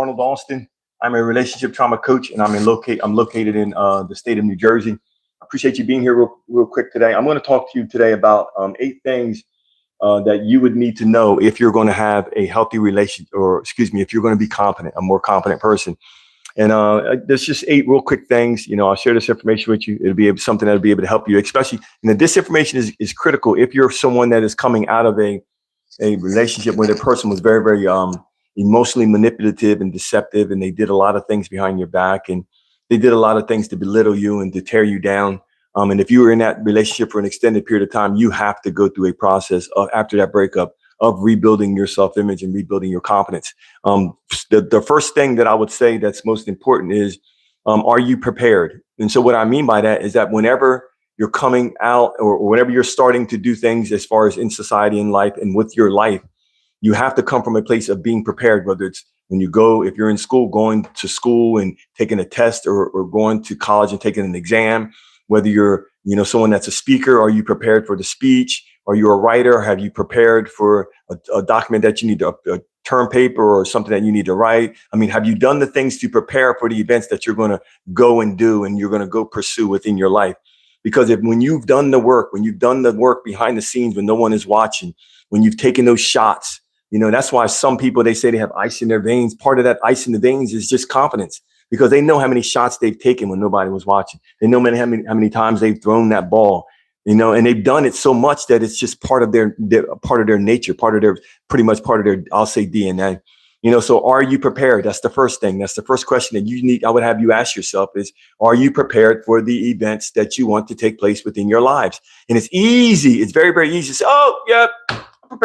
Arnold Austin. I'm a relationship trauma coach, and I'm located in the state of New Jersey. I appreciate you being here real quick today. I'm going to talk to you today about 8 things that you would need to know if you're going to have a healthy relationship, or excuse me, if you're going to be competent, a more competent person. And there's just 8 real quick things. I'll share this information with you. It'll be something that'll be able to help you, especially, this information is critical if you're someone that is coming out of a relationship where the person was very, very emotionally manipulative and deceptive, and they did a lot of things behind your back, and they did a lot of things to belittle you and to tear you down. And if you were in that relationship for an extended period of time, you have to go through a process after that breakup of rebuilding your self-image and rebuilding your confidence. The first thing that I would say that's most important is, are you prepared? And so what I mean by that is that whenever you're coming out, or whenever you're starting to do things as far as in society and life and with your life, you have to come from a place of being prepared, whether it's if you're in school, going to school and taking a test, or going to college and taking an exam, whether you're, someone that's a speaker, are you prepared for the speech? Are you a writer? Have you prepared for a document that you need a term paper or something that you need to write? Have you done the things to prepare for the events that you're going to go and do and you're going to go pursue within your life? Because when you've done the work, behind the scenes when no one is watching, when you've taken those shots, that's why some people, they say they have ice in their veins. Part of that ice in the veins is just confidence, because they know how many shots they've taken when nobody was watching. They know how many times they've thrown that ball, and they've done it so much that it's just part of their nature, pretty much part of their, I'll say, DNA. So are you prepared? That's the first thing. That's the first question that I would have you ask yourself is, are you prepared for the events that you want to take place within your lives? And it's easy. It's very, very easy to say, oh, yep, I'm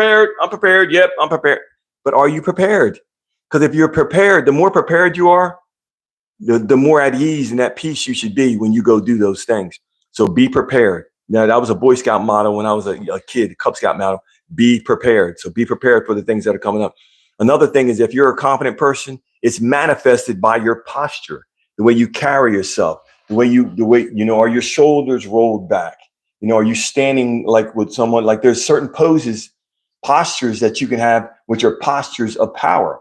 prepared. Yep, I'm prepared. But are you prepared? Because if you're prepared, the more prepared you are, the more at ease and at peace you should be when you go do those things. So be prepared. Now, that was a Boy Scout motto when I was a kid, Cub Scout motto, be prepared. So be prepared for the things that are coming up. Another thing is, if you're a confident person, it's manifested by your posture, the way you carry yourself, are your shoulders rolled back? Are you standing like with someone? Like, there's certain postures that you can have, which are postures of power.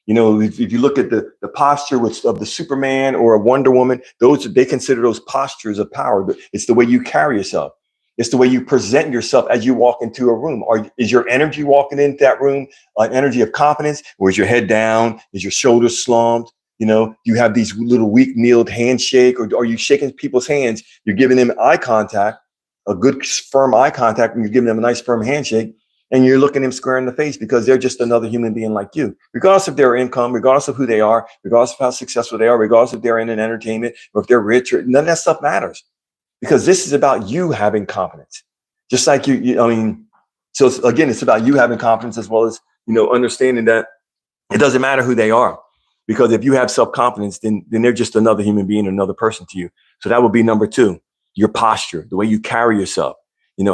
If you look at the posture of the Superman or a Wonder Woman, they consider those postures of power. But it's the way you carry yourself. It's the way you present yourself as you walk into a room. Is your energy walking into that room an energy of confidence, or is your head down? Is your shoulders slumped? You have these little weak kneeled handshake, or are you shaking people's hands? You're giving them eye contact, a good firm eye contact, and you're giving them a nice firm handshake. And you're looking them square in the face, because they're just another human being like you, regardless of their income, regardless of who they are, regardless of how successful they are, regardless if they're in an entertainment or if they're rich, or none of that stuff matters, because this is about you having confidence. Just like so again, it's about you having confidence, as well as, understanding that it doesn't matter who they are, because if you have self-confidence, then they're just another human being, another person to you. So that would be number 2, your posture, the way you carry yourself,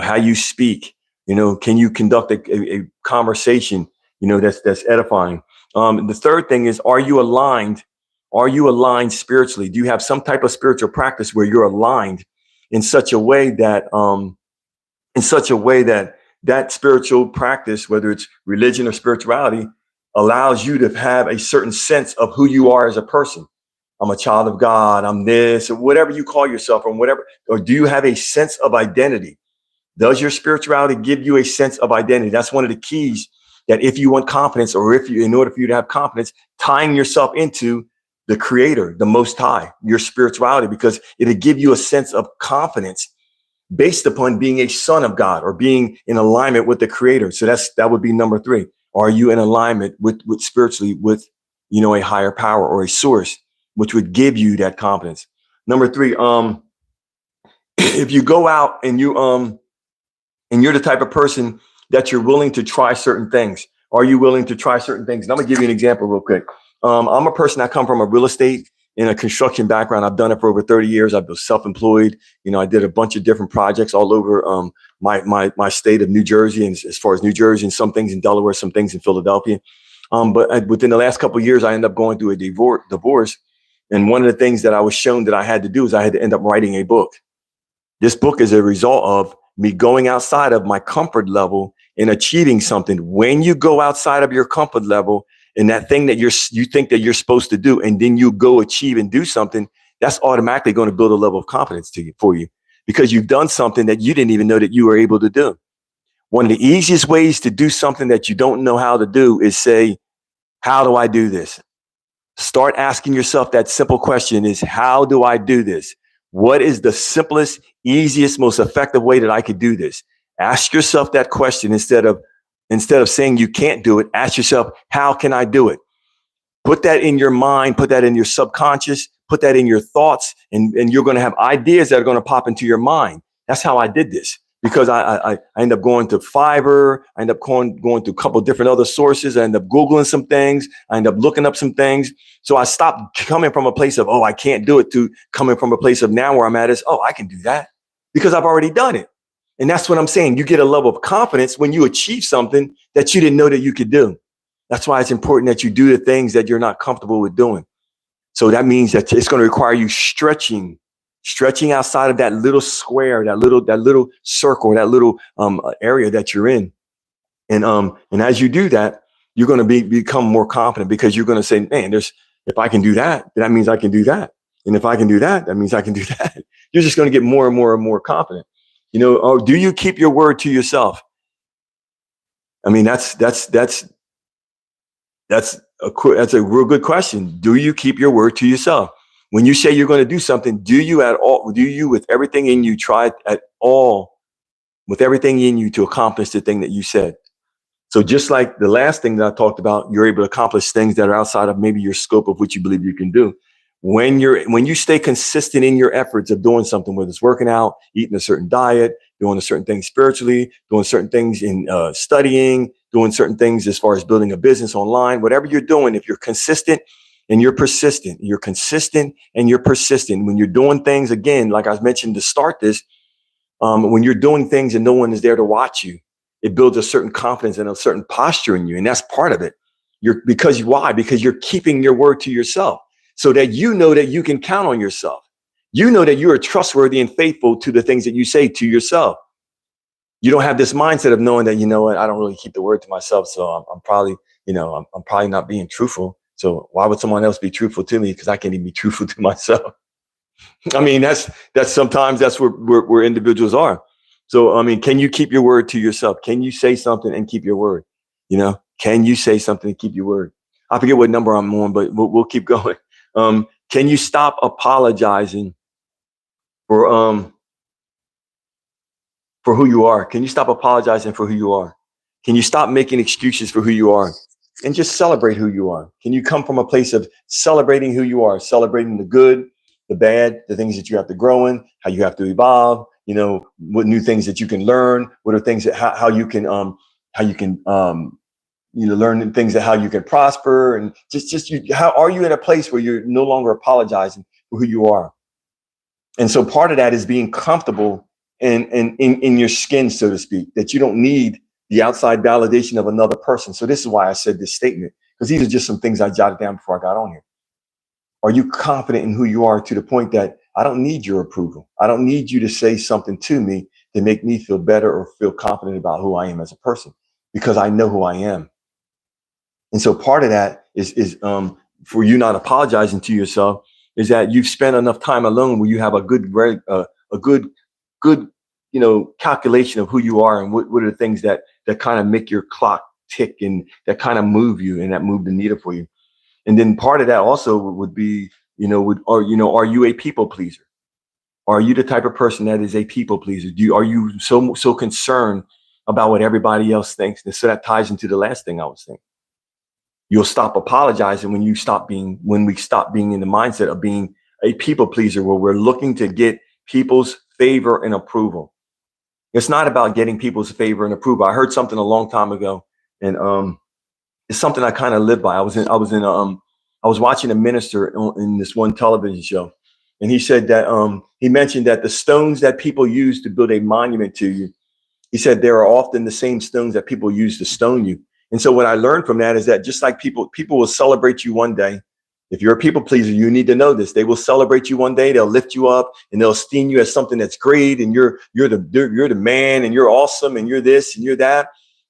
how you speak. Can you conduct a conversation, that's edifying? The third thing is, are you aligned? Are you aligned spiritually? Do you have some type of spiritual practice where you're aligned in such a way that that spiritual practice, whether it's religion or spirituality, allows you to have a certain sense of who you are as a person? I'm a child of God. I'm this, or whatever you call yourself, or do you have a sense of identity? Does your spirituality give you a sense of identity? That's one of the keys, that if you want confidence, or in order for you to have confidence, tying yourself into the Creator, the Most High, your spirituality, because it'll give you a sense of confidence based upon being a son of God, or being in alignment with the Creator. So that would be number 3. Are you in alignment with spiritually with, a higher power or a source, which would give you that confidence? Number 3, if you go out and you're the type of person that you're willing to try certain things. Are you willing to try certain things? And I'm gonna give you an example real quick. I'm a person that come from a real estate and a construction background. I've done it for over 30 years. I've been self-employed. I did a bunch of different projects all over my state of New Jersey, and as far as New Jersey, and some things in Delaware, some things in Philadelphia. But within the last couple of years, I ended up going through a divorce. And one of the things that I was shown that I had to do is I had to end up writing a book. This book is a result of me going outside of my comfort level and achieving something. When you go outside of your comfort level and that thing that you think that you're supposed to do, and then you go achieve and do something, that's automatically going to build a level of confidence for you because you've done something that you didn't even know that you were able to do. One of the easiest ways to do something that you don't know how to do is say, how do I do this? Start asking yourself that simple question is, how do I do this? What is the simplest, easiest, most effective way that I could do this? Ask yourself that question instead of saying you can't do it. Ask yourself, how can I do it? Put that in your mind, put that in your subconscious, put that in your thoughts, and you're going to have ideas that are going to pop into your mind. That's how I did this. Because I end up going to Fiverr, I end up going to a couple of different other sources, I end up Googling some things, I end up looking up some things. So I stopped coming from a place of, oh, I can't do it, to coming from a place of now where I'm at is, oh, I can do that because I've already done it. And that's what I'm saying. You get a level of confidence when you achieve something that you didn't know that you could do. That's why it's important that you do the things that you're not comfortable with doing. So that means that it's going to require you stretching outside of that little square, that little circle, that little area that you're in. And as you do that, you're going to become more confident because you're going to say, man, if I can do that, then that means I can do that. And if I can do that, that means I can do that. You're just going to get more and more and more confident. Do you keep your word to yourself? I mean, that's a real good question. Do you keep your word to yourself? When you say you're going to do something, do you with everything in you try at all, with everything in you to accomplish the thing that you said? So just like the last thing that I talked about, you're able to accomplish things that are outside of maybe your scope of what you believe you can do. When you stay consistent in your efforts of doing something, whether it's working out, eating a certain diet, doing a certain thing spiritually, doing certain things in studying, doing certain things as far as building a business online, whatever you're doing, if you're consistent and you're persistent, when you're doing things, again, like I mentioned to start this, when you're doing things and no one is there to watch you, it builds a certain confidence and a certain posture in you. And that's part of it. Because you're keeping your word to yourself so that you know that you can count on yourself. You know that you are trustworthy and faithful to the things that you say to yourself. You don't have this mindset of knowing that, you know what, I don't really keep the word to myself. So I'm probably not being truthful. So why would someone else be truthful to me? Because I can't even be truthful to myself. I mean, that's sometimes that's where individuals are. So, I mean, can you keep your word to yourself? Can you say something and keep your word? Can you say something and keep your word? I forget what number I'm on, but we'll keep going. Can you stop apologizing for who you are? Can you stop apologizing for who you are? Can you stop making excuses for who you are and just celebrate who you are? Can you come from a place of celebrating who you are, celebrating the good, the bad, the things that you have to grow in, how you have to evolve, what new things that you can learn, what are things that how you can learn things that how you can prosper, and how are you in a place where you're no longer apologizing for who you are? And so part of that is being comfortable in your skin, so to speak, that you don't need the outside validation of another person. So this is why I said this statement, because these are just some things I jotted down before I got on here. Are you confident in who you are to the point that I don't need your approval? I don't need you to say something to me to make me feel better or feel confident about who I am as a person, because I know who I am. And so part of that is for you not apologizing to yourself is that you've spent enough time alone where you have a good calculation of who you are and what are the things that kind of make your clock tick and that kind of move you and that move the needle for you. And then part of that also would be, are you a people pleaser? Are you the type of person that is a people pleaser? Are you so concerned about what everybody else thinks? And so that ties into the last thing I was saying. You'll stop apologizing when we stop being in the mindset of being a people pleaser, where we're looking to get people's favor and approval. It's not about getting people's favor and approval. I heard something a long time ago, and it's something I kind of live by. I was watching a minister in this one television show, and he said that he mentioned that the stones that people use to build a monument to you, he said there are often the same stones that people use to stone you. And so what I learned from that is that just like people will celebrate you one day. If you're a people pleaser, you need to know this. They will celebrate you one day. They'll lift you up and they'll esteem you as something that's great. And you're the man and you're awesome and you're this and you're that.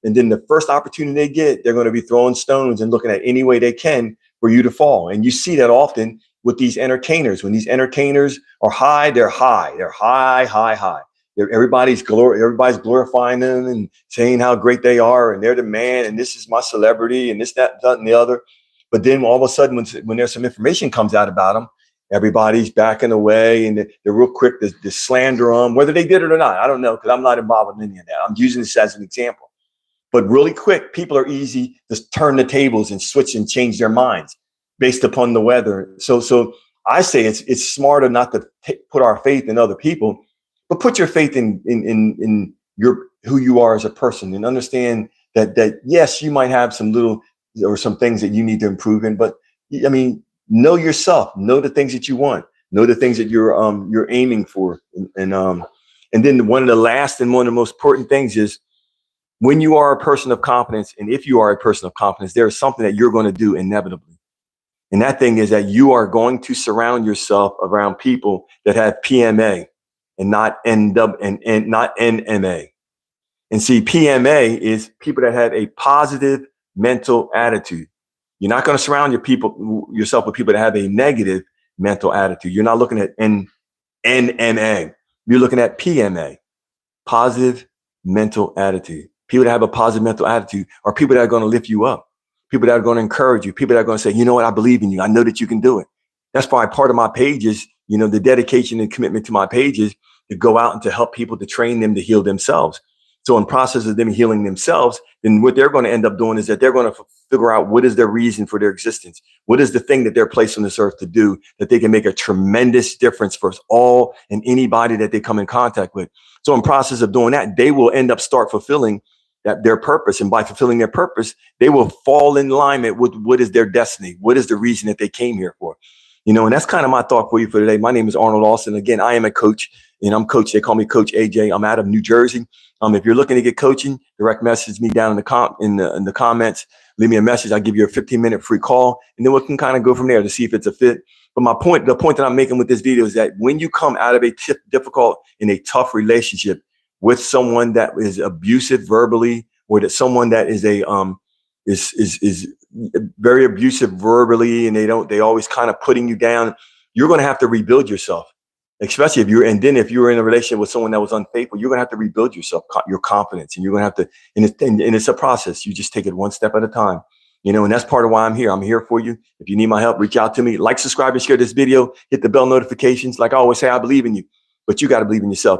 And then the first opportunity they get, they're going to be throwing stones and looking at any way they can for you to fall. And you see that often with these entertainers. When these entertainers are high, they're high. They're high, high, high. Everybody's glorifying them and saying how great they are, and they're the man, and this is my celebrity, and this, that, and the other. But then all of a sudden, when there's some information comes out about them, everybody's backing away, and they're real quick to slander them, whether they did it or not. I don't know, because I'm not involved in any of that. I'm using this as an example. But really quick, people are easy to turn the tables and switch and change their minds based upon the weather. So I say it's smarter not to put our faith in other people, but put your faith in your who you are as a person, and understand that yes, you might have some little or some things that you need to improve in, but I mean, know yourself, know the things that you want, know the things that you're aiming for, and then one of the last and one of the most important things is, when you are a person of confidence, and if you are a person of confidence, there is something that you're going to do inevitably. And that thing is that you are going to surround yourself around people that have PMA and not not NMA. And see, PMA is people that have a positive mental attitude. You're not going to surround yourself with people that have a negative mental attitude. You're not looking at NMA. You're looking at PMA, positive mental attitude. People that have a positive mental attitude are people that are going to lift you up, people that are going to encourage you, people that are going to say, you know what, I believe in you. I know that you can do it. That's why part of my pages, the dedication and commitment to my pages, to go out and to help people, to train them to heal themselves. So in process of them healing themselves, then what they're going to end up doing is that they're going to figure out what is their reason for their existence. What is the thing that they're placed on this earth to do, that they can make a tremendous difference for all and anybody that they come in contact with. So in process of doing that, they will end up start fulfilling their purpose. And by fulfilling their purpose, they will fall in alignment with what is their destiny. What is the reason that they came here for? And that's kind of my thought for you for today. My name is Arnold Austin. Again, I am a coach, and I'm coach. They call me Coach AJ. I'm out of New Jersey. If you're looking to get coaching, direct message me down in the comments. Leave me a message. I'll give you a 15-minute free call, and then we can kind of go from there to see if it's a fit. But the point that I'm making with this video is that when you come out of a difficult and a tough relationship with someone that is abusive verbally, or that someone that is is very abusive verbally, and they always kind of putting you down, you're going to have to rebuild yourself. Especially if you're in a relationship with someone that was unfaithful, you're going to have to rebuild yourself, your confidence, and you're going to have to, and it's a process. You just take it one step at a time, and that's part of why I'm here. I'm here for you. If you need my help, reach out to me, like, subscribe, and share this video, hit the bell notifications. Like I always say, I believe in you, but you got to believe in yourself.